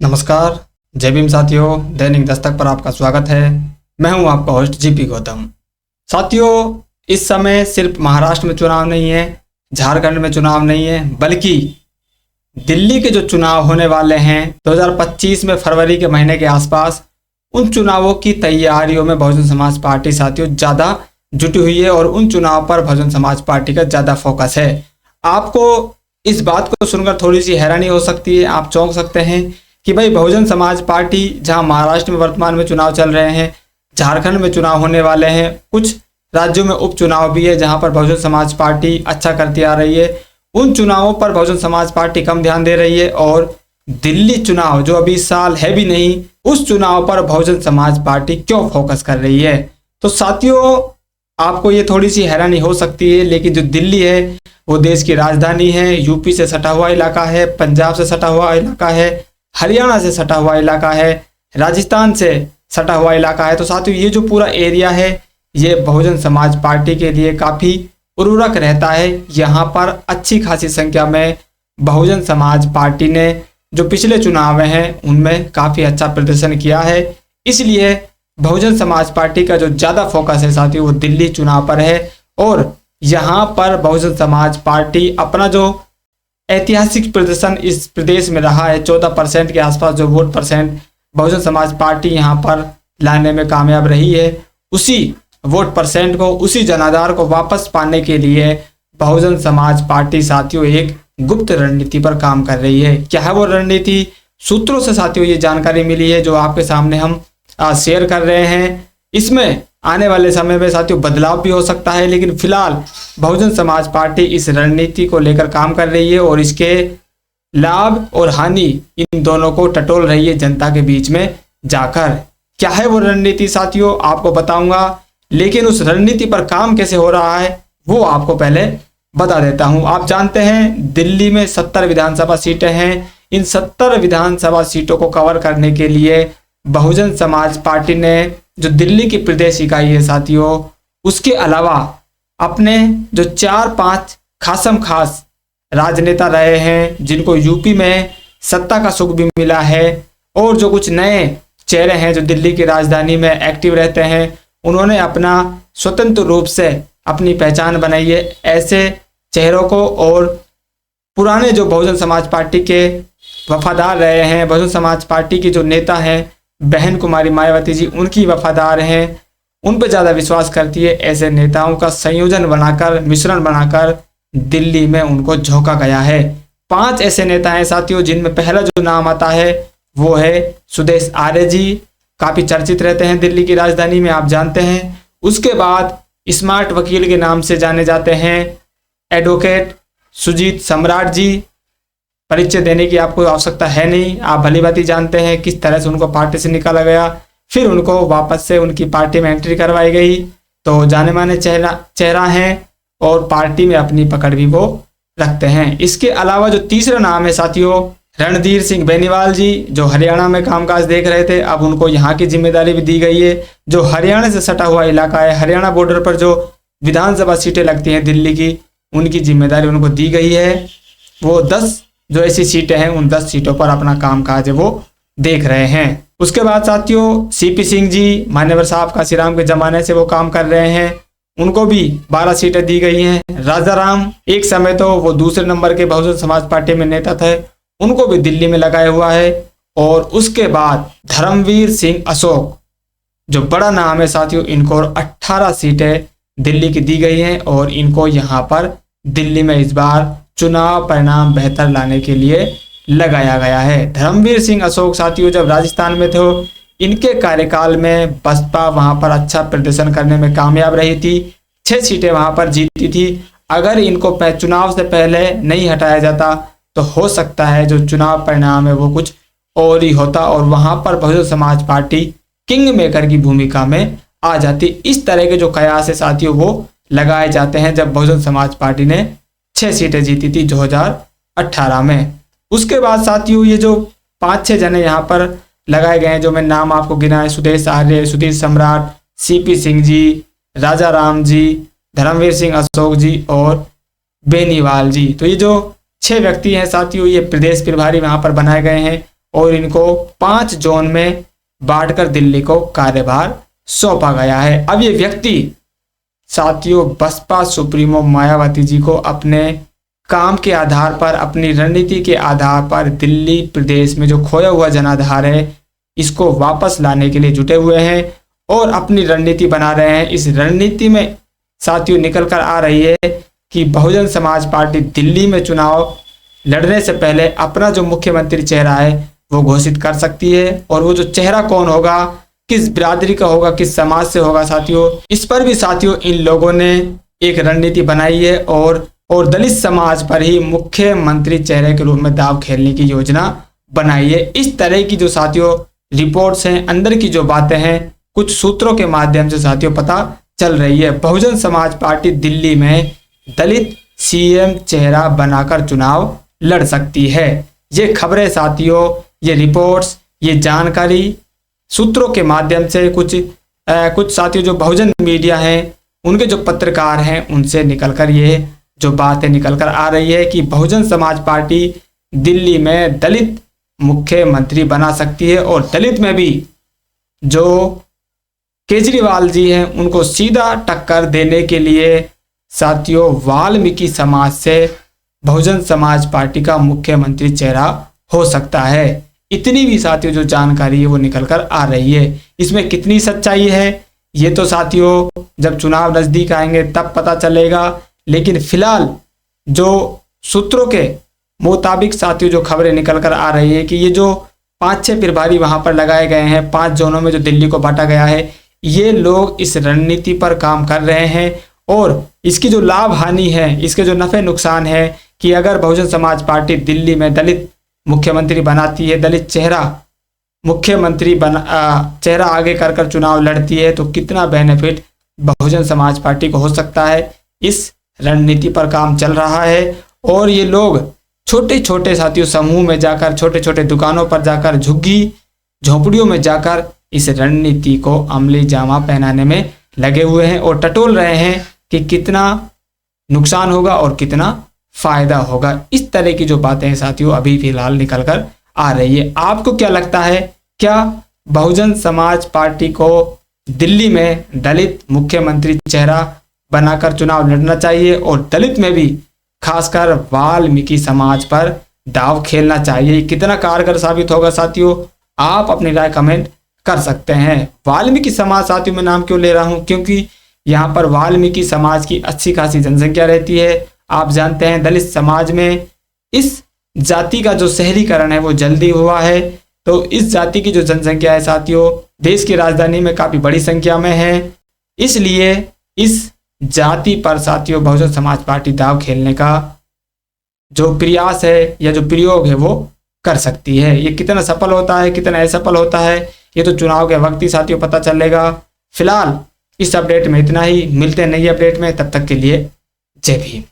नमस्कार, जय भीम साथियों। दैनिक दस्तक पर आपका स्वागत है। मैं हूं आपका होस्ट जीपी गौतम। साथियों, इस समय सिर्फ महाराष्ट्र में चुनाव नहीं है, झारखंड में चुनाव नहीं है, बल्कि दिल्ली के जो चुनाव होने वाले हैं 2025 में फरवरी के महीने के आसपास, उन चुनावों की तैयारियों में बहुजन समाज पार्टी साथियों ज़्यादा जुटी हुई है और उन चुनाव पर बहुजन समाज पार्टी का ज़्यादा फोकस है। आपको इस बात को सुनकर थोड़ी सी हैरानी हो सकती है, आप चौंक सकते हैं कि भाई बहुजन समाज पार्टी जहां महाराष्ट्र में वर्तमान में चुनाव चल रहे हैं, झारखंड में चुनाव होने वाले हैं, कुछ राज्यों में उपचुनाव भी है जहां पर बहुजन समाज पार्टी अच्छा करती आ रही है, उन चुनावों पर बहुजन समाज पार्टी कम ध्यान दे रही है और दिल्ली चुनाव जो अभी इस साल है भी नहीं, उस चुनाव पर बहुजन समाज पार्टी क्यों फोकस कर रही है। तो साथियों, आपको ये थोड़ी सी हैरानी हो सकती है, लेकिन जो दिल्ली है वो देश की राजधानी है, यूपी से सटा हुआ इलाका है, पंजाब से सटा हुआ इलाका है, हरियाणा से सटा हुआ इलाका है, राजस्थान से सटा हुआ इलाका है। तो साथियों, ये जो पूरा एरिया है ये बहुजन समाज पार्टी के लिए काफ़ी उर्वरक रहता है। यहाँ पर अच्छी खासी संख्या में बहुजन समाज पार्टी ने जो पिछले चुनाव हैं उनमें काफ़ी अच्छा प्रदर्शन किया है। इसलिए बहुजन समाज पार्टी का जो ज़्यादा फोकस है साथियों वो दिल्ली चुनाव पर है और यहाँ पर बहुजन समाज पार्टी अपना जो ऐतिहासिक प्रदर्शन इस प्रदेश में रहा है, 14% के आसपास जो vote percent Bahujan Samaj party यहाँ पर लाने में कामयाब रही है, उसी वोट परसेंट को, उसी जनाधार को वापस पाने के लिए बहुजन समाज पार्टी साथियों एक गुप्त रणनीति पर काम कर रही है। क्या है वो रणनीति? सूत्रों से साथियों ये जानकारी मिली है जो आपके सामने हम शेयर कर रहे हैं। इसमें आने वाले समय में साथियों बदलाव भी हो सकता है, लेकिन फिलहाल बहुजन समाज पार्टी इस रणनीति को लेकर काम कर रही है और इसके लाभ और हानि इन दोनों को टटोल रही है जनता के बीच में जाकर। क्या है वो रणनीति साथियों, आपको बताऊंगा, लेकिन उस रणनीति पर काम कैसे हो रहा है वो आपको पहले बता देता हूं। आप जानते हैं दिल्ली में 70 विधानसभा सीटें हैं। इन 70 विधानसभा सीटों को कवर करने के लिए बहुजन समाज पार्टी ने जो दिल्ली की प्रदेश इकाई है साथियों, उसके अलावा अपने जो 4-5 खासम खास राजनेता रहे हैं जिनको यूपी में सत्ता का सुख भी मिला है और जो कुछ नए चेहरे हैं जो दिल्ली की राजधानी में एक्टिव रहते हैं, उन्होंने अपना स्वतंत्र रूप से अपनी पहचान बनाई है। ऐसे चेहरों को और पुराने जो बहुजन समाज पार्टी के वफादार रहे हैं, बहुजन समाज पार्टी की जो नेता हैं बहन कुमारी मायावती जी, उनकी वफादार हैं, उन पर ज़्यादा विश्वास करती है। ऐसे नेताओं का संयोजन बनाकर, मिश्रण बनाकर दिल्ली में उनको झोंका गया है। 5 ऐसे नेता हैं साथियों जिनमें पहला जो नाम आता है वो है सुदेश आर्य जी, काफ़ी चर्चित रहते हैं दिल्ली की राजधानी में, आप जानते हैं। उसके बाद स्मार्ट वकील के नाम से जाने जाते हैं एडवोकेट सुजीत सम्राट जी। परिचय देने की आपको आवश्यकता है नहीं, आप भली भांति जानते हैं किस तरह से उनको पार्टी से निकाला गया, फिर उनको वापस से उनकी पार्टी में एंट्री करवाई गई। तो जाने माने चेहरा हैं और पार्टी में अपनी पकड़ भी वो रखते हैं। इसके अलावा जो तीसरा नाम है साथियों रणधीर सिंह बेनीवाल जी, जो हरियाणा में कामकाज देख रहे थे, अब उनको यहाँ की जिम्मेदारी भी दी गई है। जो हरियाणा से सटा हुआ इलाका है, हरियाणा बॉर्डर पर जो विधानसभा सीटें लगती हैं दिल्ली की, उनकी जिम्मेदारी उनको दी गई है। वो 10 जो ऐसी सीटें हैं उन 10 सीटों पर अपना कामकाज है वो देख रहे हैं। उसके बाद साथियों सीपी सिंह जी, मान्यवर साहब काशीराम के जमाने से वो काम कर रहे हैं, उनको भी 12 सीटें दी गई हैं। राजाराम, एक समय तो वो दूसरे नंबर के बहुजन समाज पार्टी में नेता थे, उनको भी दिल्ली में लगाया हुआ है। और उसके बाद धर्मवीर सिंह अशोक, जो बड़ा नाम है साथियों, इनको 18 सीटें दिल्ली की दी गई हैं और इनको यहाँ पर दिल्ली में इस बार चुनाव परिणाम बेहतर लाने के लिए लगाया गया है। धर्मवीर सिंह अशोक साथियों जब राजस्थान में थे, इनके कार्यकाल में बसपा वहां पर अच्छा प्रदर्शन करने में कामयाब रही थी, 6 सीटें वहां पर जीती थी। अगर इनको चुनाव से पहले नहीं हटाया जाता तो हो सकता है जो चुनाव परिणाम है वो कुछ और ही होता और वहां पर Bahujan Samaj party king maker की भूमिका में आ जाती। इस तरह के जो कयास है साथियों वो लगाए जाते हैं जब बहुजन समाज पार्टी ने 6 सीटें जीती थी 2018 में। उसके बाद साथियों ये जो 5-6 जने यहाँ पर लगाए गए हैं, जो मैं नाम आपको गिनाए, सुदेश आर्य, सुधीर सम्राट, सीपी सिंह जी, राजा राम जी, धर्मवीर सिंह अशोक जी और बेनीवाल जी, तो ये जो 6 व्यक्ति हैं साथियों, ये प्रदेश प्रभारी वहाँ पर बनाए गए हैं और इनको 5 जोन में बांटकर दिल्ली को कार्यभार सौंपा गया है। अब ये व्यक्ति साथियों बसपा सुप्रीमो मायावती जी को अपने काम के आधार पर, अपनी रणनीति के आधार पर दिल्ली प्रदेश में जो खोया हुआ जनाधार है इसको वापस लाने के लिए जुटे हुए हैं और अपनी रणनीति बना रहे हैं। इस रणनीति में साथियों निकल कर आ रही है कि बहुजन समाज पार्टी दिल्ली में चुनाव लड़ने से पहले अपना जो मुख्यमंत्री चेहरा है वो घोषित कर सकती है, और वो जो चेहरा कौन होगा, किस बिरादरी का होगा, किस समाज से होगा साथियों, इस पर भी साथियों इन लोगों ने एक रणनीति बनाई है और दलित समाज पर ही मुख्यमंत्री चेहरे के रूप में दांव खेलने की योजना बनाई है। इस तरह की जो साथियों रिपोर्ट्स हैं, अंदर की जो बातें हैं, कुछ सूत्रों के माध्यम से साथियों पता चल रही है। बहुजन समाज पार्टी दिल्ली में दलित सीएम चेहरा बनाकर चुनाव लड़ सकती है। ये खबरें साथियों, ये रिपोर्ट्स, ये जानकारी सूत्रों के माध्यम से कुछ साथियों जो बहुजन मीडिया हैं, उनके जो पत्रकार हैं, उनसे निकलकर ये जो बातें निकलकर आ रही है कि बहुजन समाज पार्टी दिल्ली में दलित मुख्यमंत्री बना सकती है, और दलित में भी जो केजरीवाल जी हैं उनको सीधा टक्कर देने के लिए साथियों वाल्मीकि समाज से बहुजन समाज पार्टी का मुख्यमंत्री चेहरा हो सकता है। इतनी भी साथियों जो जानकारी है वो निकल कर आ रही है। इसमें कितनी सच्चाई है ये तो साथियों जब चुनाव नजदीक आएंगे तब पता चलेगा, लेकिन फिलहाल जो सूत्रों के मुताबिक साथियों जो खबरें निकल कर आ रही है कि ये जो 5-6 प्रभारी वहां पर लगाए गए हैं 5 जोनों में जो दिल्ली को बांटा गया है, ये लोग इस रणनीति पर काम कर रहे हैं, और इसकी जो लाभ हानि है, इसके जो नफे नुकसान है कि अगर बहुजन समाज पार्टी दिल्ली में दलित मुख्यमंत्री बनाती है, दलित चेहरा मुख्यमंत्री चेहरा आगे कर चुनाव लड़ती है, तो कितना बेनिफिट बहुजन समाज पार्टी को हो सकता है। इस रणनीति पर काम चल रहा है, और ये लोग छोटे छोटे साथियों समूह में जाकर, छोटे छोटे दुकानों पर जाकर, झुग्गी झोपड़ियों में जाकर इस रणनीति को अमली जामा पहनाने में लगे हुए हैं और टटोल रहे हैं कि कितना नुकसान होगा और कितना फायदा होगा। इस तरह की जो बातें हैं साथियों अभी फिलहाल निकल कर आ रही है। आपको क्या लगता है, क्या बहुजन समाज पार्टी को दिल्ली में दलित मुख्यमंत्री चेहरा बनाकर चुनाव लड़ना चाहिए और दलित में भी खासकर वाल्मीकि समाज पर दांव खेलना चाहिए? कितना कारगर साबित होगा साथियों, आप अपनी राय कमेंट कर सकते हैं। वाल्मीकि समाज साथियों में नाम क्यों ले रहा हूं, क्योंकि यहाँ पर वाल्मीकि समाज की अच्छी खासी जनसंख्या रहती है। आप जानते हैं दलित समाज में इस जाति का जो शहरीकरण है वो जल्दी हुआ है, तो इस जाति की जो जनसंख्या है साथियों देश की राजधानी में काफी बड़ी संख्या में है, इसलिए इस जाति पर साथियों बहुजन समाज पार्टी दांव खेलने का जो प्रयास है या जो प्रयोग है वो कर सकती है। ये कितना सफल होता है, कितना असफल होता है, ये तो चुनाव के वक्त ही साथियों पता चलेगा। फिलहाल इस अपडेट में इतना ही, मिलते हैं नई अपडेट में, तब तक के लिए जय भीम।